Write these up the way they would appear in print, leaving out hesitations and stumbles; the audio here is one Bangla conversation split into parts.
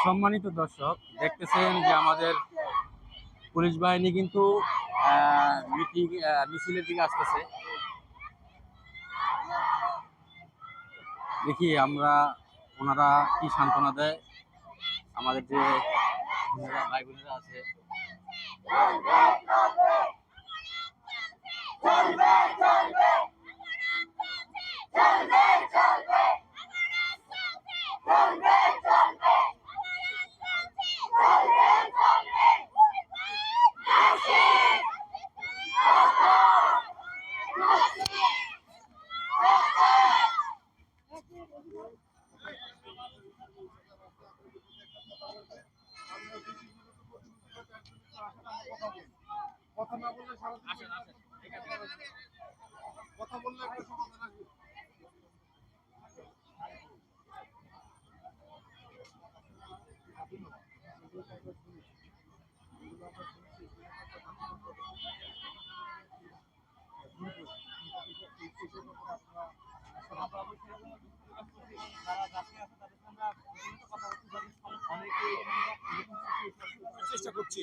সম্মানিত দর্শক, দেখতেছেন যে আমাদের পুলিশ বাহিনী কিন্তু মিটিং মিছিলের দিকে আসতেছে। দেখি আমরা ওনারা কি সান্ত্বনা দেয় আমাদের যে ভাই বোনেরা আছে। কথা না বললে কথা বললে একটা সমাধান আসবে। চেষ্টা করছি।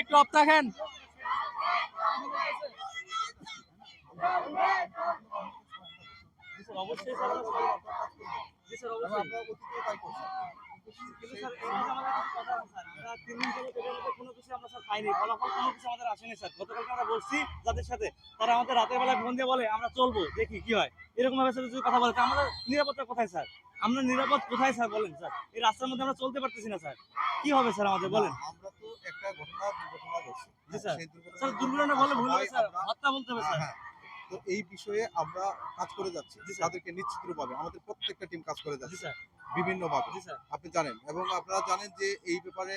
একটু অফ থাকেন। অবশ্যই স্যার, জি স্যার অবশ্যই। কিন্তু স্যার এই যে আমাদের কিছু কথা আছে স্যার, আমরা 3 দিন ধরে এটার মধ্যে কোনো কিছু আমরা স্যার পাইনি, ফলাফল কোনো কিছু আমাদের আসেনি স্যার। গতকালকে আমরা বসছি যাদের সাথে, তারা আমাদের রাতের বেলায় ফোন দিয়ে বলে আমরা চলবো, দেখি কি হয়। এরকম ভাবে স্যার যদি কথা বলে তো আমাদের নিরাপত্তা কোথায় স্যার? আমরা নিরাপদ কোথায় স্যার বলেন স্যার? এই রাস্তার মধ্যে আমরা চলতে পারতেছি না স্যার, কি হবে স্যার আমাদের বলেন? আমরা তো একটা দুর্ঘটনা ঘটছে। জি স্যার। সেই স্যার দুর্ঘটনা বলে ভুল হবে স্যার, হত্যা বলতে হবে স্যার। হ্যাঁ, তো এই বিষয়ে আমরা কাজ করে যাচ্ছি। জি স্যার। তাদেরকে নিশ্চিতভাবে আমাদের প্রত্যেকটা টিম কাজ করে জি যাচ্ছে স্যার। বিভিন্নভাবে। জি স্যার। আপনি জানেন এবং আপনারা জানেন যে এই ব্যাপারে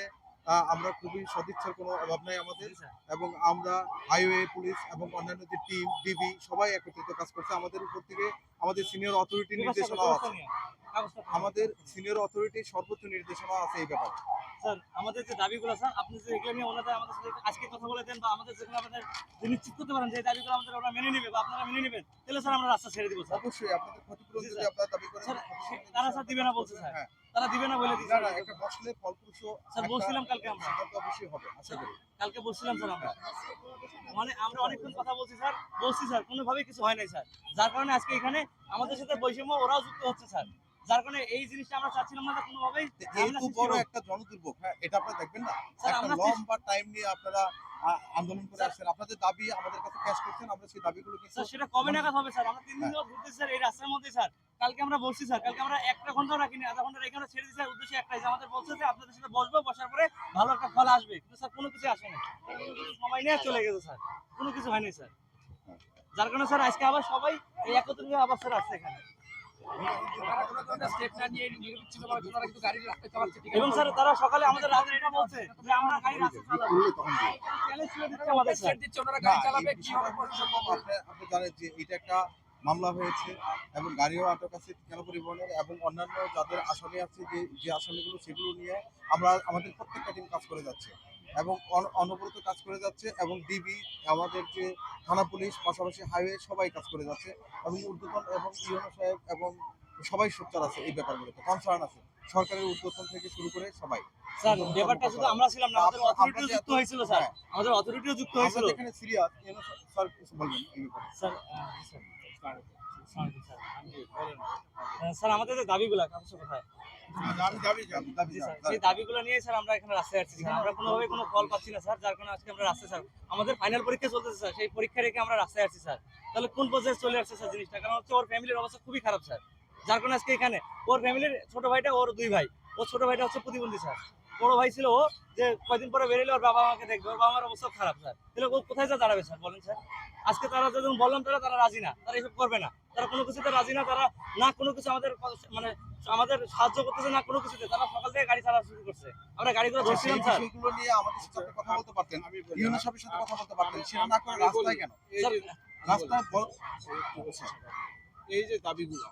আমরা খুবই সদিচ্ছার কোনো অভাব নাই আমাদের। জি স্যার। এবং আমরা হাইওয়ে পুলিশ এবং অন্যান্য যে টিম ডিবি সবাই একত্রিত কাজ করছে। আমাদের উপর থেকে আমাদের সিনিয়র অথরিটির নির্দেশনা আছে। আমাদের সিনিয়র অথরিটির সর্বোচ্চ নির্দেশনা আছে এই ব্যাপারে। স্যার আমাদের যে দাবিগুলো স্যার, আপনি যে এগুলো নিয়ে ওনাদের আমাদের সাথে আজকে কথা বলে দেন বা আমাদের যেখানে আমাদের যে নিশ্চিত করতে পারেন যে এই দাবিগুলো আমাদের ওরা মেনে নেবে বা আপনারা মেনে নেবেন, তাহলে স্যার আমরা রাস্তা ছেড়ে দিব স্যার। অবশ্যই আপনাদের ক্ষতিপূরণ জি যদি স্যার। আপনারা দাবি করেন স্যার তারা স্যার দিবে না বলছে স্যার। হ্যাঁ, তারা দিবে না বলে দিচ্ছে। না একটা বসলে ফলপ্রসূ স্যার বলছিলাম কালকে আমরা। সিদ্ধান্ত অবশ্যই হবে আশা করি। কালকে বলছিলাম স্যার আমরা। মানে আমরা অনেকক্ষণ কথা বলছি স্যার, বলছি স্যার, কোনোভাবেই কিছু হয় নাই স্যার। যার কারণে আজকে এখানে আমাদের সাথে বৈষম্য ওরাও যুক্ত হচ্ছে স্যার। যার কারণে এই জিনিসটা আমরা চাচ্ছিলাম না কোনোভাবেই। এত বড় একটা জনদুর্ভোগ, হ্যাঁ, এটা আপনারা দেখবেন না? স্যার একটা আমরা লম্বা টাইম নিয়ে আপনারা আন্দোলন করে আসছেন। আপনাদের দাবি আমাদের কাছে ক্যাশ করছেন। আমরা সেই দাবিগুলো কিন্তু স্যার সেটা কবে নাগাদ হবে স্যার? আমরা 3 দিন ধরে ঘুরতেছি স্যার এই রাস্তার মধ্যে স্যার। কালকে আমরা বলছি স্যার, কালকে আমরা 1টা ঘন্টাও রাখিনি, আধা ঘন্টা রেখে আমরা ছেড়ে দিয়েছি। স্যার উদ্দেশ্য একটাই যে আমাদের বলছে যে আপনাদের সাথে বসবো, বসার পরে ভালো একটা ফল আসবে। কিন্তু স্যার কোনো কিছু আসেনি। সময় নিয়ে চলে গেছে স্যার। কোনো কিছু হয়নি স্যার। যার কারণে স্যার আজকে আবার সবাই এই একত্রিত হয়ে আবার স্যার আসছে এখানে। এবং স্যার তারা সকালে আমাদের রাতে এটা বলছে যে আমরা গাড়ি রাস্তা চালাবো। চ্যালেঞ্জ ছুড়ে দিচ্ছে আমাদের স্যার। আপনি জানেন যে এটা একটা মামলা হয়েছে এবং গাড়িও আটক আছে ঠিকানা পরিবহনের এবং অন্যান্য যাদের আসামি আছে যে আসামিগুলো সেগুলো নিয়ে আমরা আমাদের প্রত্যেকটা টিম কাজ করে যাচ্ছে এবং অনবরত কাজ করে যাচ্ছে এবং ডিবি আমাদের যে থানা পুলিশ পাশাপাশি হাইওয়ে সবাই কাজ করে যাচ্ছে এবং ঊর্ধ্বতন এবং ইউনো সাহেব এবং সবাই সোচ্চার আছে এই ব্যাপারগুলোতে কনসার্ন আছে সরকারের ঊর্ধ্বতন থেকে শুরু করে সবাই। স্যার ব্যাপারটা শুধু আমরা ছিলাম না, আমাদের অথরিটিও যুক্ত হয়েছিল স্যার। আমাদের অথরিটিও যুক্ত হয়েছিল। এখানে সিরিয়াস স্যার কিছু বলবেন এই ব্যাপারে। স্যার স্যার আমাদের যে দাবিগুলো কাগজে কোথায়? সেই দাবিগুলো নিয়ে স্যার আমরা এখানে রাস্তায় আসছি স্যার। আমরা কোনোভাবে কোনো ফল পাচ্ছি না স্যার, যার কারণে আজকে আমরা রাস্তায় স্যার। আমাদের ফাইনাল পরীক্ষা চলতেছে স্যার, সেই পরীক্ষা রেখে আমরা রাস্তায় আসছি স্যার। তাহলে কোন পর্যায়ে চলে আসছে স্যার জিনিসটা? কারণ হচ্ছে ওর ফ্যামিলির অবস্থা খুবই খারাপ স্যার, যার কারণে আজকে এখানে ওর ফ্যামিলির ছোট ভাইটা, ওর 2 ভাই। ওর ছোট ভাইটা হচ্ছে প্রতিবন্ধী স্যার, বড় ভাই ছিল ও, যে কয়দিন পরে বেরোলে ওর বাবা মাকে দেখবে, ওর বাবা মার অবস্থা খারাপ স্যার। তাহলে ও কোথায় যা দাঁড়াবে স্যার বলেন স্যার? আজকে তারা যখন বললাম তারা রাজি না, তারা এসব করবে না, তারা কোনো কিছুতে রাজি না, তারা না কোনো কিছু আমাদের মানে আমাদের সাহায্য করতেছে না কোনো কিছুতে। তারা সকাল থেকে গাড়ি চালানো শুরু করছে, আমরা গাড়িগুলো ধরছিলাম স্যার। বিষয়গুলো নিয়ে আমাদের সাথে আপনি কথা বলতে পারতেন, ইউনো সাহেবের সাথে কথা বলতে পারতেন, সেটা না করে রাস্তায় কেন? রাস্তায় এই যে দাবিগুলো,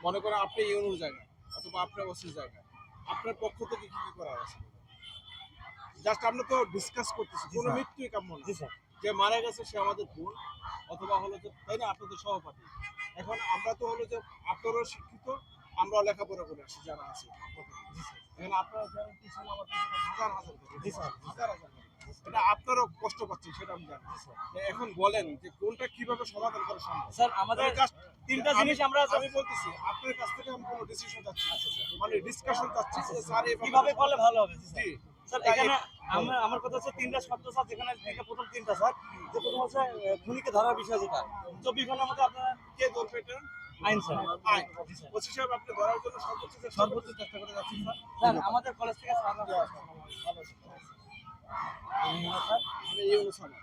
মনে করেন আপনি ইউনোর জায়গায় অথবা আপনার বসের জায়গায়, আপনার পক্ষ থেকে কি কি করা আছে? জাস্ট আমরা তো ডিসকাস করতেছি, কোনো মৃত্যুই কাম্য না। যে মারা গেছে সে আমাদের বোন অথবা হলো যে, তাই না, আপনাদের সহপাঠী। এখন আমরা তো হলো যে আপনারাও শিক্ষিত, আমরাও লেখাপড়া করে আসি যারা আছে। এখানে আপনারা যারা পিছনে আমার পিছনে হাজার হাজার করে, জি স্যার। হাজার হাজার করে। এটা আপনারও কষ্ট পাচ্ছেন সেটা আমি জানি। তো এখন বলেন যে কোনটা কিভাবে সমাধান করা সম্ভব? স্যার আমাদের আমি just তিনটা জিনিস আমরা আমি বলতেছি আপনার কাছ থেকে আমি কোনো ডিসিশন চাচ্ছি না। মানে ডিসকাশন চাচ্ছি যে স্যার কিভাবে করলে ভালো হবে জি স্যার। এখানে আমার কথা হচ্ছে তিনটা শর্ত স্যার, যেখানে থেকে প্রথম তিনটা স্যার, যে প্রথম হচ্ছে খুনিকে ধরার বিষয়, যেটা 24 ঘন্টার মধ্যে আপনার কে ধরবে এটা? আইন স্যার। আইন। ওসি সাহেব আপনি ধরার জন্য সর্বোচ্চ চেষ্টা করে যাচ্ছেন স্যার। স্যার আমাদের কলেজ থেকে স্যার আমি এই অনুসারে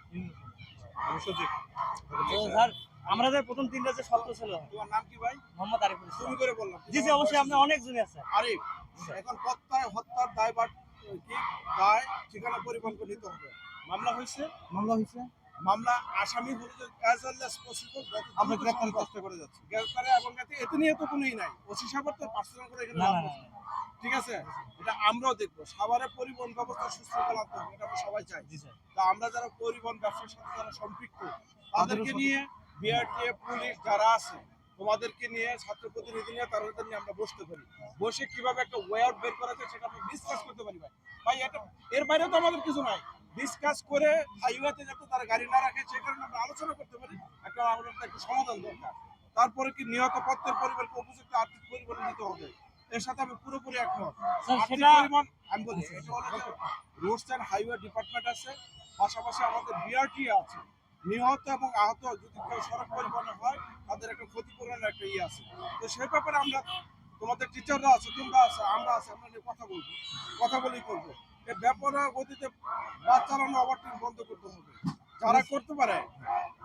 আমি সজিব। স্যার আমাদের প্রথম তিনটা যে শর্ত ছিল তোমার নাম কি ভাই? মোহাম্মদ আরিফুল ইসলাম। শুরু করে বললাম। জি জি অবশ্যই, আপনি অনেক জুনিয়র স্যার। আরিফ, এখন হত্যার দায়ভার কি দায় ঠিকানা পরিবহন করে নিতে হবে। মামলা হয়েছে? মামলা আসামি হলে যে অ্যাজ আর্লি অ্যাজ পসিবল আমরা গ্রেফতারের চেষ্টা করে যাচ্ছি। গ্রেফতারে এবং এতে নিয়ে তো কোনোই নাই। ওসি সাহেবের তো পার্সোনাল করে এখানে না লাভ না নেই। ঠিক আছে, এটা আমরাও দেখবো। সাভারে পরিবহন ব্যবস্থা সুশৃঙ্খল আনতে হবে, এটা আমরা সবাই চাই। জি স্যার। তা আমরা যারা পরিবহন ব্যবসার সাথে যারা সম্পৃক্ত তাদেরকে নিয়ে বিআরটিএফ পুলিশ যারা আছে তোমাদেরকে নিয়ে ছাত্র প্রতিনিধি নিয়ে তাদের নিয়ে আমরা বসতে পারি। বসে কিভাবে একটা ওয়ে আউট বের করা যায় সেটা আমরা ডিসকাস করতে পারি। ভাই এটা এর বাইরে তো আমাদের কিছু নাই। ডিসকাস করে হাইওয়েতে যাতে তারা গাড়ি না রাখে সে কারণে আমরা আলোচনা করতে পারি। আমাদের একটা সমাধান দরকার। তারপরে কি নিহত প্রত্যেক পরিবারকে উপযুক্ত আর্থিক পরিমাণ দিতে হবে, এর সাথে আমি পুরোপুরি একমত। স্যার, আর্থিক সেটা- পরিমাণ আমি বলি এটা হলো রোডস অ্যান্ড হাইওয়ে ডিপার্টমেন্ট আছে, পাশাপাশি আমাদের বিআরটি আছে। নিহত এবং আহত যদি কেউ সড়ক পরিবহনে হয় তাদের একটা ক্ষতিপূরণের একটা ইয়ে আছে। তো সেই ব্যাপারে আমরা তোমাদের টিচাররা আছে, তোমরা আছে, আমরা আছে, আমরা নিয়ে কথা বলবো, কথা বলেই করবো। এই ব্যাপারে গতিতে বাস চালানো ওভারটেক বন্ধ করতে হবে। যারা করতে পারে,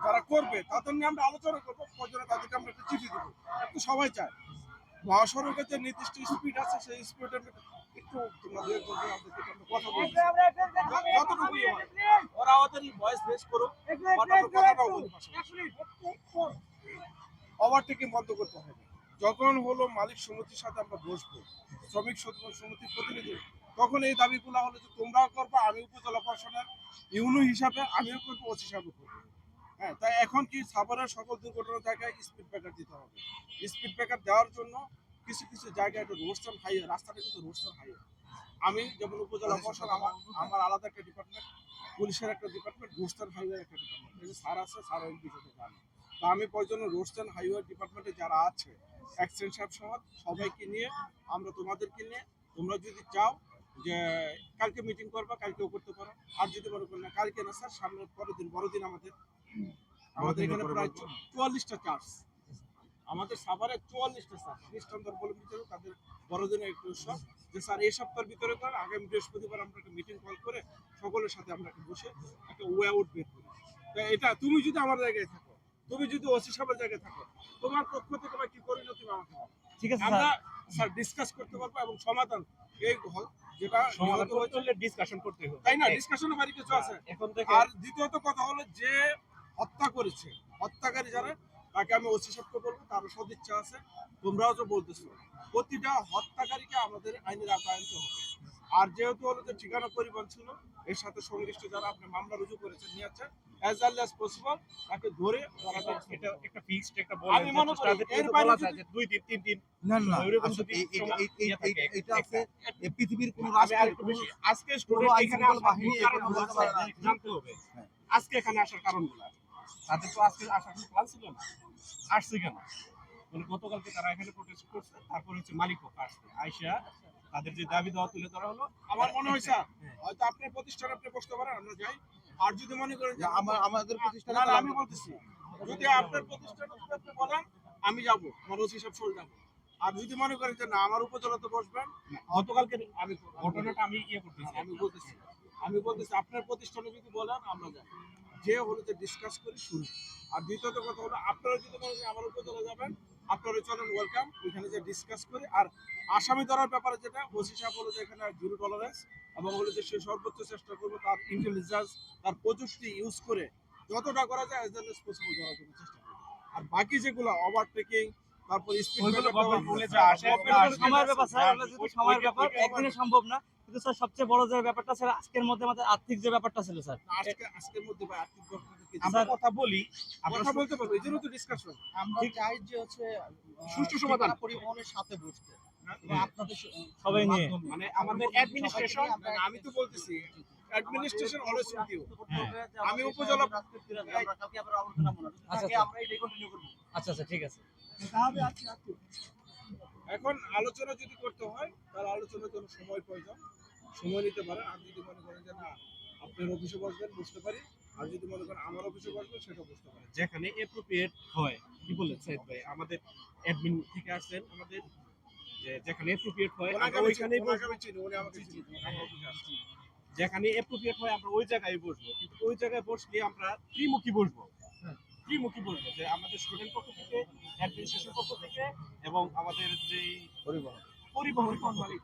যারা করবে তাদের নিয়ে আমরা আলোচনা করবো, প্রয়োজনে তাদেরকে আমরা একটা চিঠি দেবো। একটু সবাই চায় মহাসড়কের যে নির্দিষ্ট স্পিড আছে সেই স্পিডে একটু তোমরা দুই একজন আমাদেরকে আমরা কথা বলবো, যতটুকুই হয়। ওরা ওদের ভয়েস বেস করুক, কথাটাও বলি পাশাপাশি। ওভারটেকিং বন্ধ করতে হবে। যখন হলো মালিক সমিতির সাথে আমরা বসবো, শ্রমিক সমিতির প্রতিনিধি, তখন এই দাবিগুলো হলো যে তোমরাও করবে, আমি উপজেলা প্রশাসনের ইউনো হিসাবে আমিও করবো, ওসি হিসাবে করবো। হ্যাঁ, তাই এখন কি সাভারের সকল দুর্ঘটনার জায়গায় স্পিড ব্রেকার দিতে হবে। স্পিড ব্রেকার দেওয়ার জন্য কিছু কিছু জায়গায় একটা রোডসান হাইওয়ে, রাস্তাটা কিন্তু রোডসান হাইওয়ে। আমি যেমন উপজেলা প্রশাসন আমার আলাদা একটা ডিপার্টমেন্ট, পুলিশের একটা ডিপার্টমেন্ট, রোডসান হাইওয়ে একটা ডিপার্টমেন্ট, এই যে স্যার আছে, স্যার ওই বিষয়টা জানে। তা আমি প্রয়োজনে রোডসান হাইওয়ে ডিপার্টমেন্টে যারা আছে এক্সচেঞ্জ সাহেব সহ সবাইকে নিয়ে আমরা তোমাদেরকে নিয়ে, তোমরা যদি চাও যে কালকে মিটিং করবা, কালকেও করতে পারো। আর যদি মনে করেন না কালকে না স্যার, সামনের পরের দিন বড়দিন আমাদের এখানে প্রায় 44টা চার্জ, আমাদের সাভারে 44টা স্যার খ্রিস্টান ধর্মাবলম্বী তাদের বড়দিনের একটু উৎসব, যে স্যার এই সপ্তাহের ভিতরে করেন, আগামী বৃহস্পতিবার আমরা একটা মিটিং কল করে সকলের সাথে আমরা একটা বসে একটা ওয়ে আউট বের করি। তা এটা তুমি যদি আমার জায়গায় থাকো, তুমি যদি ওসি সাহেবের জায়গায় থাকো, তোমার পক্ষ থেকে বা কি করি না তুমি আমাকে বলো। ঠিক আছে আমরা স্যার। স্যার ডিসকাস করতে পারবো এবং সমাধান এই যেটা সমাধান নিহত হয়েছে, করতে হলে ডিসকাশন করতে হবে, তাই না? ডিসকাশনের বাড়ি কিছু আছে। এখন থেকে আর দ্বিতীয়ত কথা হলো যে হত্যা করেছে, হত্যাকারী যারা, তাকে আমি ওসি সাহেবকে বলবো, তারও সদিচ্ছা আছে, তোমরাও তো বলতেছো, প্রতিটা হত্যাকারীকে আমাদের আইনের আওতায় আনতে হবে। আর যেহেতু হলো যে ঠিকানা পরিবহন ছিল, এর সাথে সংশ্লিষ্ট যারা আপনি মামলা রুজু করেছেন নিয়েছেন, অ্যাজ আর্লি অ্যাজ পসিবল তাকে ধরে এটা একটা ফিক্সড একটা আমি মনে করি এর বাইরে যদি 2 দিন 3 দিন না না ওইরকম আসলে যদি এটা আছে পৃথিবীর কোন আমি রাষ্ট্রে আরেকটু বেশি আজকে কোনো স্টুডেন্ট আইন এখানে শৃঙ্খলা আসার বাহিনী মূল কারণ এখানে হলো বলতে পারে না। জানতে হবে হ্যাঁ। আজকে এখানে আসার কারণগুলো তাদের তো আজকে আসার কোনো প্ল্যান ছিল না, আসছে কেন? মানে গতকালকে তারা এখানে প্রোটেস্ট করছে, তারপর হচ্ছে মালিক পক্ষ আসছে, আইসা তাদের যে দাবি দেওয়া তুলে ধরা হলো। আমার মনে হয় স্যার হয়তো আপনার প্রতিষ্ঠানে আপনি বসতে পারেন, আমরা যাই। আর যদি মনে করেন যে আমাদের প্রতিষ্ঠানে না না আমি বলতেছি, যদি আপনার প্রতিষ্ঠানে আপনি বলেন আমি যাবো, আমার ওসি সাহেব সরে যাবো। আর যদি মনে করেন যে না আমার উপজেলাতে বসবেন, গতকালকে আমি ঘটনাটা আমি করতেছি, আমি বলতেছি আপনার প্রতিষ্ঠানে যদি বলেন আমরা যাই, যে হলো যে ডিসকাস করি শুনি। আর দ্বিতীয়ত কথা হলো আপনারা যদি মনে করেন আমার উপজেলা যাবেন, আপনারা চলেন, ওয়েলকাম, ওইখানে যে ডিসকাস করি। আর আসামি ধরার ব্যাপারে যেটা ওসি সাহেব হলো যে এখানে জিরো টলারেন্স, এবং হলো যে সে সর্বোচ্চ চেষ্টা করবো তার ইন্টেলিজেন্স, তার প্রযুক্তি ইউজ করে যতটা করা যায় এজ এস পসিবল করার জন্য চেষ্টা করবো। আর বাকি যেগুলো ওভারটেকিং, তারপর স্পিড ওইগুলো গভর্নমেন্ট বলে যা আসে সময়ের ব্যাপার স্যার, ওগুলো যদি সময়ের ব্যাপার, একদিনে সম্ভব না। কিন্তু স্যার সবচেয়ে বড় যে ব্যাপারটা স্যার আজকের মধ্যে আমাদের আর্থিক যে ব্যাপারটা ছিল স্যার, আজকের মধ্যে ভাই আর্থিক ব্যাপারটা কি আমরা কথা বলি, আমরা কথা বলতে পারবো, এই জন্য তো ডিসকাশন। আমরা চাই যে হচ্ছে সুষ্ঠু সমাধান। ঠিকানা পরিবহনের সাথে বসতে এবং আপনাদের সবাই নিয়ে। মানে আমাদের অ্যাডমিনিস্ট্রেশন, আমি তো বলতেছি অ্যাডমিনিস্ট্রেশন অলওয়েজ উইথ ইউ। আমি উপজেলা আচ্ছা আচ্ছা ঠিক আছে। এখন আলোচনা যদি করতে হয় তাহলে আলোচনার জন্য সময় প্রয়োজন, সময় নিতে পারেন। আর যদি মনে করেন যে না আপনার অফিসে বসবেন, বসতে পারি। আর যদি মনে করেন আমার অফিসে বসবেন, সেটা বসতে পারি। যেখানে অ্যাপ্রোপ্রিয়েট হয়, কি বলেন সাইদ ভাই, আমাদের অ্যাডমিন থেকে আসছেন, আমাদের যে যেখানে অ্যাপ্রোপ্রিয়েট হয় ওনাকে আমরা আমি ওইখানেই ওনাকে বসবো। আমি চিনি, উনি আমাকে চিনি, আমার অফিসে আসছে। যেখানে অ্যাপ্রোপ্রিয়েট হয় আমরা ওই জায়গায় বসবো, কিন্তু ওই জায়গায় বসলে আমরা ত্রিমুখী বসবো। ত্রিমুখী বসবো, যে আমাদের স্টুডেন্ট পক্ষ থেকে, অ্যাডমিনিস্ট্রেশন পক্ষ থেকে এবং আমাদের যে পরিবহন কোম্পানি,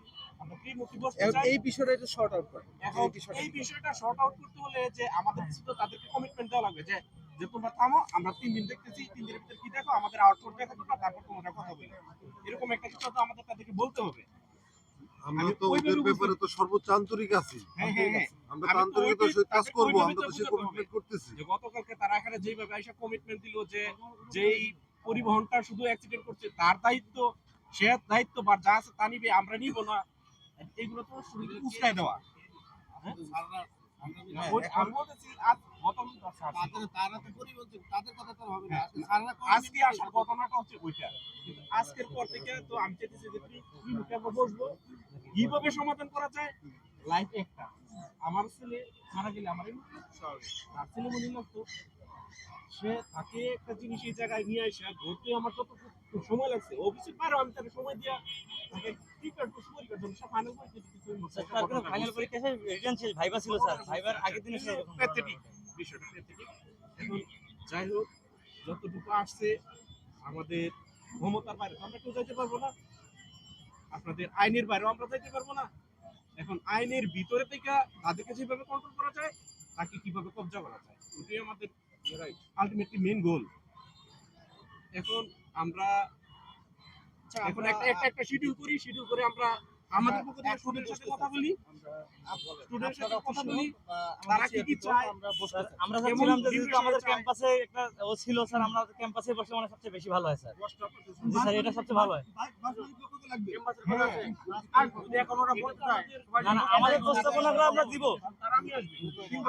আমরা ত্রিমুখী বসতে চাই। এই বিষয়টা একটু শর্ট আউট করেন। এখন এই বিষয়টা শর্ট আউট করতে হলে যে আমাদের তো তাদেরকে কমিটমেন্ট দেওয়া লাগবে যে যে তোমরা থামো, আমরা 3 দিন দেখতেছি, 3 দিনের ভিতরে কি দেখো, আমাদের আউটপুট দেখো তোমরা, তারপর তোমরা কথা বলো। এরকম একটা কিছু তো আমাদের তাদেরকে বলতে হবে। আমরা আমি তো ওইভাবে ওদের বুঝতে- ব্যাপারে তো সর্বোচ্চ আন্তরিক আছি। হ্যাঁ হ্যাঁ হ্যাঁ, আমরা আমি তো তো আন্তরিকতার ওইটাই সহিত কাজ তাদেরকে করব, ওইভাবে আমরা তো তো সেই বুঝাতে হবে। কমিটমেন্ট করতেছি। যে গতকালকে তারা এখানে যেইভাবে আইসা কমিটমেন্ট দিল যে যেই পরিবহনটা শুধু অ্যাক্সিডেন্ট করছে তার দায়িত্ব, সে দায়িত্ব বা যা আছে তা নিবে, আমরা নিব না, এগুলো তো শুধু উস্কায় দেওয়া। হ্যাঁ, আমি বলতেছি আজ গতম তারা তো পরিবহন তাদের কথা তো হবে না। আজকে আসার ঘটনাটা হচ্ছে ওইটা, কিন্তু আজকের পর থেকে তো আমি চাইতেছি যে ত্রিমুখী আমরা বসবো, কিভাবে সমাধান করা যায়। লাইফ একটা, আমার ছেলে মারা গেলে আমার তার ছেলে মনে লাগতো, সে তাকে একটা জিনিস এই জায়গায় নিয়ে আসে ধরতে আমার যতটুকু সময় লাগছে, অফিসের বাইরেও আমি তাকে সময় দিয়া তাকে প্রিপেয়ার করছি পরীক্ষার জন্য। সে ফাইনাল পরীক্ষা দিতেছে, স্যার তার কোনো ফাইনাল পরীক্ষা শেষ, রিটার্ন শেষ, ভাইবা ছিল স্যার, ভাইবার আগের দিনে শেষ এরকম। প্যাথেটিক বিষয়টা, প্যাথেটিক। এখন যাই হোক, যতটুকু আসছে আমাদের ক্ষমতার বাইরে তো আমরা কেউ যাইতে পারবো না, আপনাদের আইনের বাইরেও আমরা যাইতে পারবো না। এখন আইনের ভিতরে থেকে তাদেরকে যেভাবে কন্ট্রোল করা যায়, তাকে কিভাবে কবজা করা যায়, ওটাই আমাদের আলটিমেটলি মেইন গোল। এখন আমরা এখন একটা শিডিউল করি, শিডিউল করে আমরা আমাদের পক্ষ থেকে স্টুডেন্টের সাথে কথা বলি, স্টুডেন্টের সাথে কথা বলি, তারা কি কি চায়। স্যার আমরা কেমন চাচ্ছিলাম যে যেহেতু duration আমাদের চায়। ক্যাম্পাসে একটা ও ছিল স্যার, আমরা ক্যাম্পাসে বসলে মানে সবচেয়ে বেশি ভালো হয় স্যার। জি স্যার, এটা সবচেয়ে ভালো হয়। এখন ওরা বলতে চায় না না, আমাদের প্রস্তাবনাগুলো আমরা দিব। তারা নিয়ে আসবে,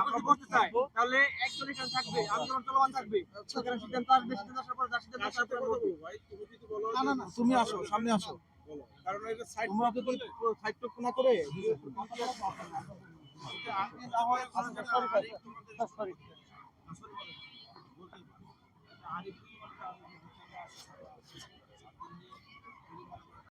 আমরা বলতে চাই তাহলে একজন এখানে থাকবে, আন্দোলন চলমান থাকবে, সেখানে সিদ্ধান্ত আসবে, সিদ্ধান্ত আসার পর যার সিদ্ধান্ত তার সাথে কথা বলবো ভাই, তুমি যদি বলো না না না, তুমি আসো, সামনে আসো। বলো, কারণ এটা সাইড তোমরা যদি সাইড টক না করে সরি